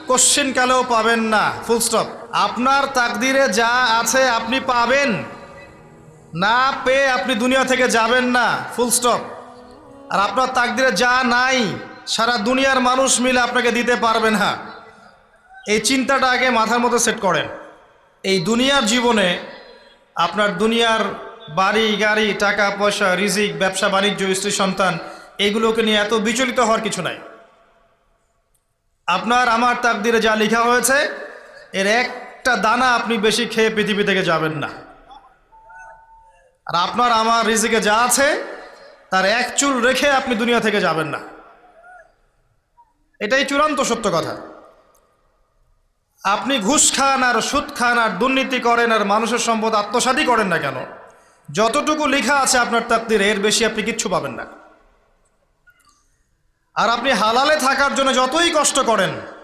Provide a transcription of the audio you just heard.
Question কালেও পাবেন না, ফুল স্টপ। আপনার তাকদিরে যা আছে আপনি পাবেন, না পেয়ে আপনি দুনিয়া থেকে যাবেন না, ফুল স্টপ। আর আপনার তাকদিরে যা নাই সারা দুনিয়ার মানুষ মিলে আপনাকে দিতে পারবে না। এই চিন্তাটা আগে মাথার মধ্যে সেট করেন। এই দুনিয়ার জীবনে আপনার দুনিয়ার বাড়ি গাড়ি, টাকা পয়সা, রিজিক, ব্যবসা বাণিজ্য, স্ত্রী সন্তান, এগুলোকে নিয়ে এত বিচলিত হওয়ার কিছু নাই। আপনার আমার তাকদিরে যা লেখা হয়েছে এর একটা দানা আপনি বেশি খেয়ে পৃথিবী থেকে যাবেন না। আর আপনার আমার রিজিকে যা আছে তার এক চুল রেখে আপনি দুনিয়া থেকে যাবেন না। এটাই চূড়ান্ত সত্য কথা। আপনি ঘুষ খান আর সুদ খান আর দুর্নীতি করেন আর মানুষের সম্পদ আত্মসাৎই করেন না কেন, যতটুকু লেখা আছে আপনার তাকদিরে এর বেশি আপনি কিচ্ছু পাবেন না। আর আপনি হালালে থাকার জন্য যতই কষ্ট করেন